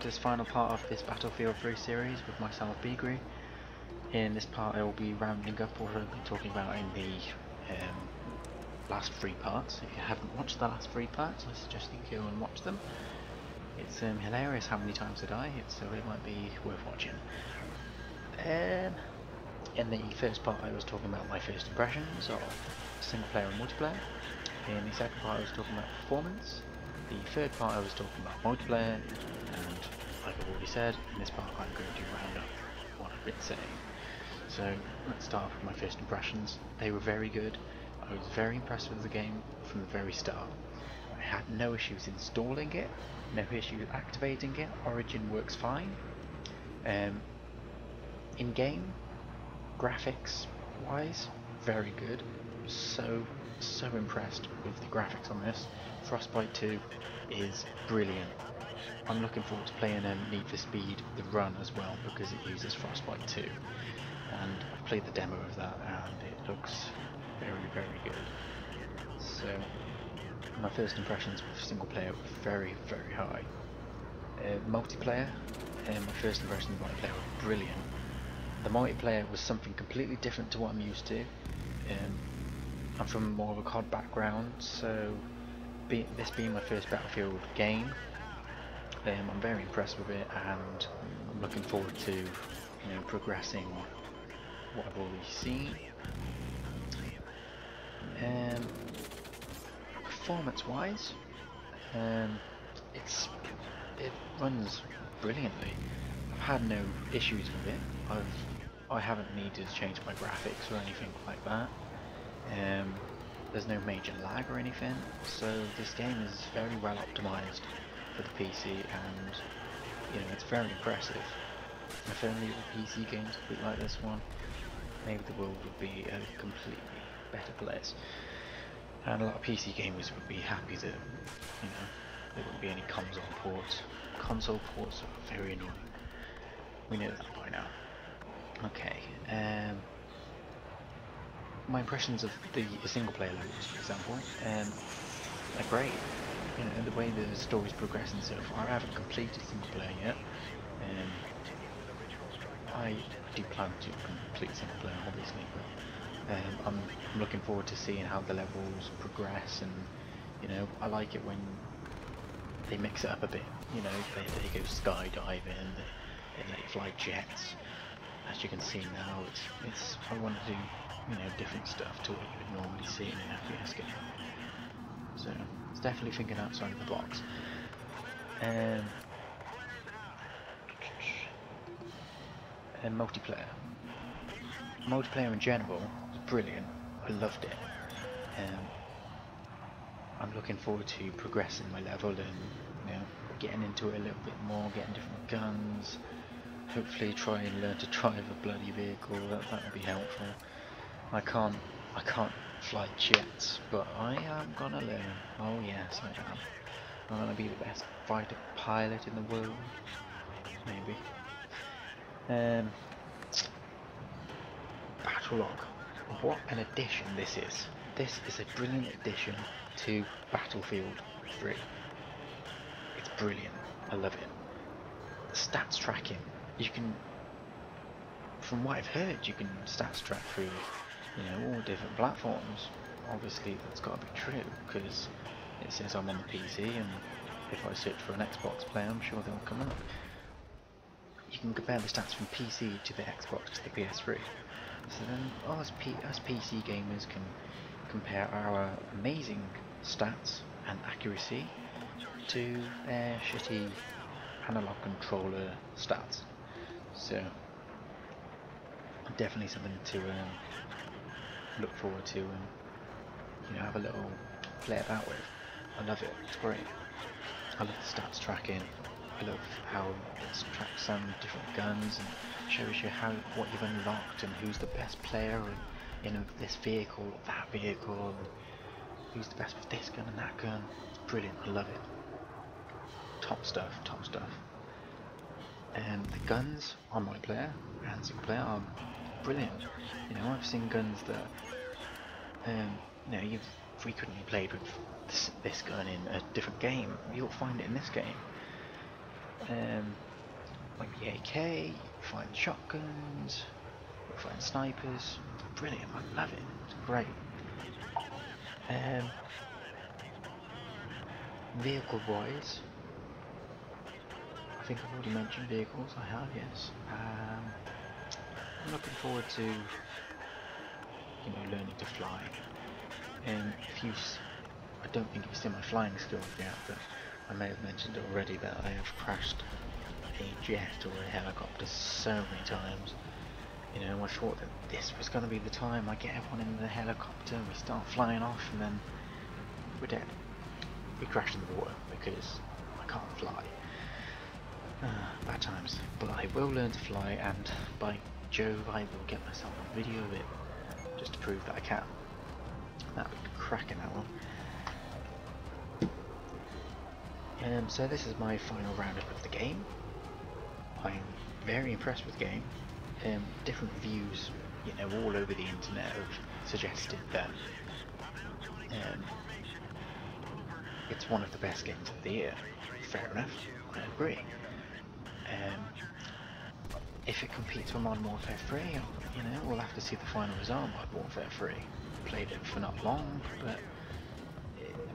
to this final part of this Battlefield 3 series with myself, Beagrie. In this part I will be rounding up what I've been talking about in the last 3 parts. If you haven't watched the last 3 parts, I suggest you go and watch them. It's hilarious how many times I die, so it might be worth watching. In the first part I was talking about my first impressions of single player and multiplayer. In the second part I was talking about performance. The third part I was talking about multiplayer, and like I've already said, in this part I'm going to round up what I've been saying. So let's start with my first impressions. They were very good. I was very impressed with the game from the very start. I had no issues installing it, no issues activating it. Origin works fine. In game, graphics wise, very good. So impressed with the graphics on this. Frostbite 2 is brilliant. I'm looking forward to playing Need for Speed The Run as well, because it uses Frostbite 2, and I've played the demo of that and it looks very good. So my first impressions with single player were very high. Multiplayer, my first impressions of multiplayer were brilliant. The multiplayer was something completely different to what I'm used to. I'm from more of a COD background, so this being my first Battlefield game, I'm very impressed with it, and I'm looking forward to progressing what I've already seen. Performance-wise, it runs brilliantly. I've had no issues with it. I haven't needed to change my graphics or anything like that. There's no major lag or anything, so this game is very well optimized for the PC, and it's very impressive. If only the PC games would be like this one, maybe the world would be a completely better place, and a lot of PC gamers would be happy that there wouldn't be any console ports. Console ports are very annoying. We know that by now. Okay. My impressions of the single player levels, for example, are great. The way the story's progressing so far. I haven't completed single player yet. I do plan to complete single player, obviously, but I'm looking forward to seeing how the levels progress, and I like it when they mix it up a bit. They go skydiving, they let you fly jets. As you can see now, I want to do different stuff to what you would normally see in an FPS game. So it's definitely thinking outside of the box. And multiplayer. Multiplayer in general is brilliant. I loved it. I'm looking forward to progressing my level and getting into it a little bit more, getting different guns. Hopefully try and learn to drive a bloody vehicle. That would be helpful. I can't fly jets, but I am gonna learn. Oh yes, I am. I'm gonna be the best fighter pilot in the world. Maybe. Battlelog. What an addition this is. This is a brilliant addition to Battlefield 3. It's brilliant. I love it. The stats tracking. You can, from what I've heard, you can stats track through all different platforms. Obviously that's got to be true, because it says I'm on the PC, and if I search for an Xbox player, I'm sure they'll come up. You can compare the stats from PC to the Xbox to the PS3. So then us PC gamers can compare our amazing stats and accuracy to their shitty analog controller stats. So definitely something to look forward to and have a little play about with. I love it. It's great. I love the stats tracking. I love how it tracks some different guns and shows you what you've unlocked and who's the best player in this vehicle or that vehicle, and who's the best with this gun and that gun. It's brilliant. I love it. Top stuff. And the guns on multiplayer and single player are brilliant. I've seen guns that you've frequently played with this gun in a different game. You'll find it in this game. Like the AK, find shotguns, find snipers. Brilliant, I love it. It's great. Vehicle wise, I think I've already mentioned vehicles. I have, yes. I'm looking forward to, learning to fly. I don't think you've seen my flying skills yet, but I may have mentioned already that I have crashed a jet or a helicopter so many times. I thought that this was going to be the time I get everyone in the helicopter, we start flying off, and then we're dead. We crash in the water because I can't fly. Bad times. But I will learn to fly, and by Jove, I will get myself a video of it just to prove that I can. That would be cracking, that one. So this is my final roundup of the game. I'm very impressed with the game. Different views, all over the internet have suggested that it's one of the best games of the year. Fair enough, I agree. If it competes with Modern Warfare 3, we'll have to see the final result of Modern Warfare 3. Played it for not long, but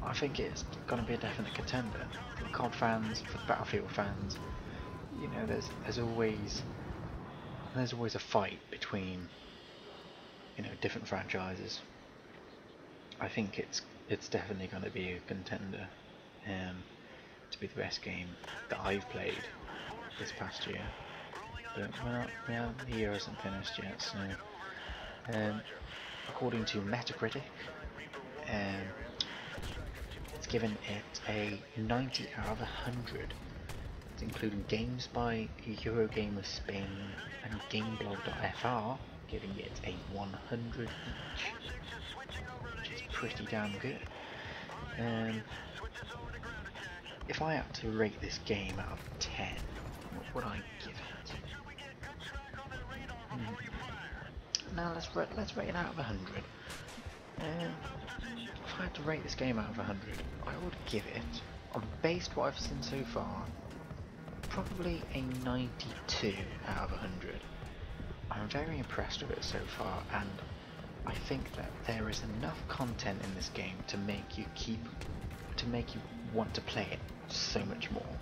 I think it's going to be a definite contender. For the COD fans, for the Battlefield fans, there's always a fight between different franchises. I think it's definitely going to be a contender to be the best game that I've played this past year. But the year hasn't finished yet, so according to Metacritic, it's given it a 90 out of 100. It's including games by EuGaming Spain and Gameblog.fr, giving it a 100 each, which is pretty damn good. If I had to rate this game out of 10, what would I give it? Now let's rate it out of 100. If I had to rate this game out of 100, I would give it, based what I've seen so far, probably a 92 out of 100. I'm very impressed with it so far, and I think that there is enough content in this game to make you want to play it so much more.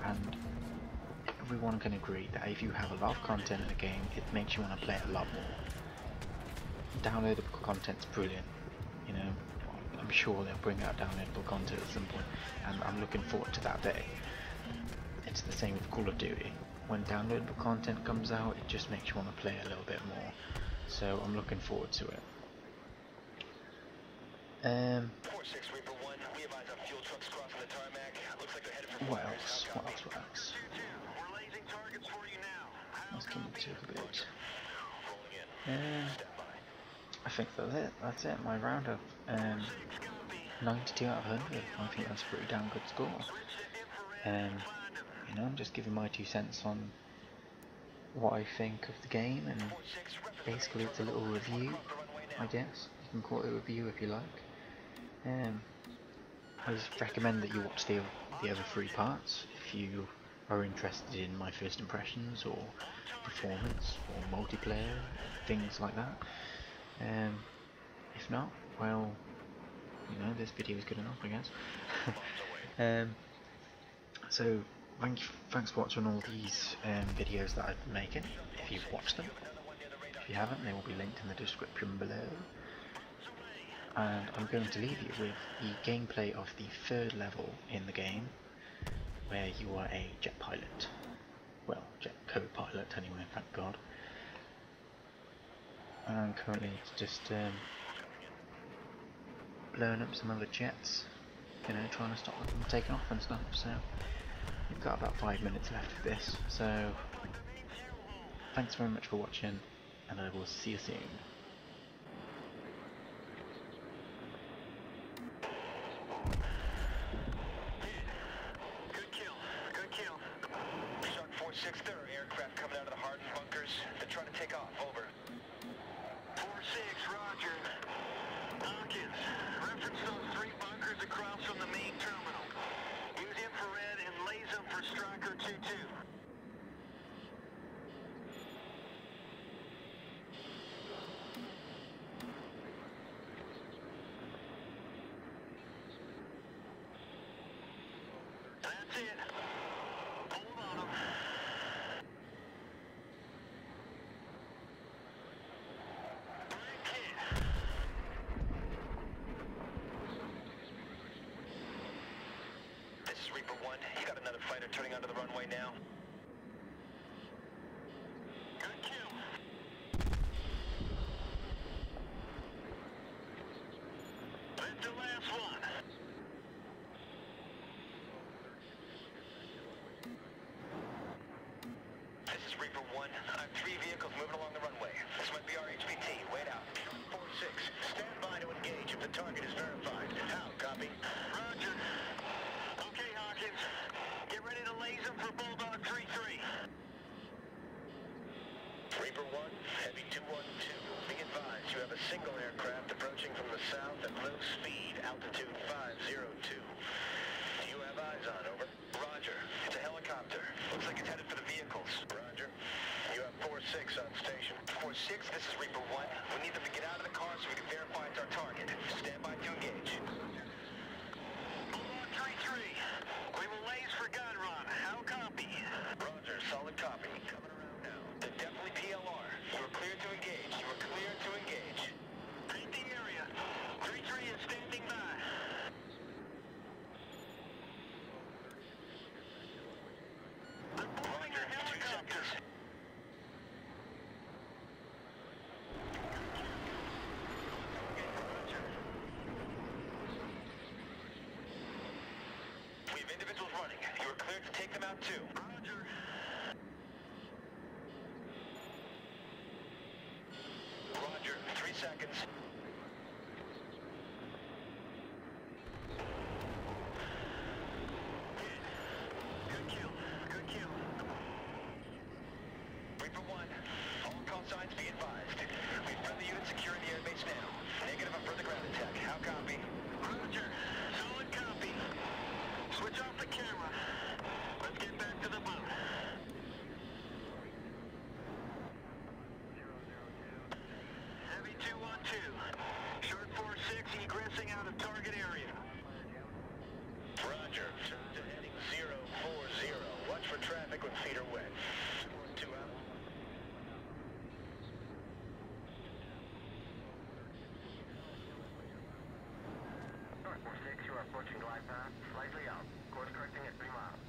And everyone can agree that if you have a lot of content in the game, it makes you want to play it a lot more. Downloadable content's brilliant. I'm sure they'll bring out downloadable content at some point, and I'm looking forward to that day. It's the same with Call of Duty. When downloadable content comes out, it just makes you want to play it a little bit more. So I'm looking forward to it. What else? Let's keep it a bit. I think that's it. My roundup. 92 out of 100. I think that's a pretty damn good score. I'm just giving my 2 cents on what I think of the game, and basically it's a little review, I guess. You can call it a review if you like. I just recommend that you watch the other 3 parts if you are interested in my first impressions or performance or multiplayer, things like that. If not, well, this video is good enough, I guess. So thanks for watching all these videos that I've been making. If you've watched them, if you haven't, they will be linked in the description below. And I'm going to leave you with the gameplay of the 3rd level in the game, where you are a jet pilot. Well, jet co-pilot anyway, thank God. And currently it's just blowing up some other jets, trying to stop them from taking off and stuff. So we've got about 5 minutes left of this, so thanks very much for watching, and I will see you soon. Good kill. Shark 4-6, there are aircraft coming out of the hardened bunkers. They're trying to take off, over. 4-6, roger. Hawkins, reference those 3 bunkers across from the main terminal. Use infrared and lays them for Striker 2-2. That's it. Hold on them. Break it. This is Reaper 1. You got another fighter turning onto the runway now. Good kill. That's the last one. This is Reaper 1. I have 3 vehicles moving along the runway. This might be our HPT. Wait out. 4-6. Stand by to engage if the target is verified. How? Copy? Roger. Okay, Hawkins. Get ready to laze them for Bulldog 3-3. Reaper 1, Heavy 212. Be advised, you have a single aircraft approaching from the south at low speed, altitude 502. Do you have eyes on? Over. Roger. It's a helicopter. Looks like it's headed for the vehicles. Roger. You have 4-6 on station. 4-6, this is Reaper 1. We need them to get out of the car so we can verify it's our target. Stand by to engage. Bulldog 3-3. We will laze for gun run. How copy? Roger. Solid copy. Coming around now. They're definitely PLR. You are clear to engage. You are clear to engage. Paint the area. 3-3 is standing by. They're boarding the helicopters. We have individuals running. You are cleared to take them out too. Roger. Roger. 3 seconds. Good kill. Good kill. Reaper 1. All call signs be advised. We have friendly units securing the airbase now. Negative on further ground attack. How copy? Roger. Solid copy. Switch off the camera. Let's get back to the boat. Heavy 212. Short 4-6 egressing out of target area. Roger. Turn to heading 040. Watch for traffic when feet are wet. 2 out. Short 4-6, you are approaching glide path. Slightly out. Course correcting at 3 miles.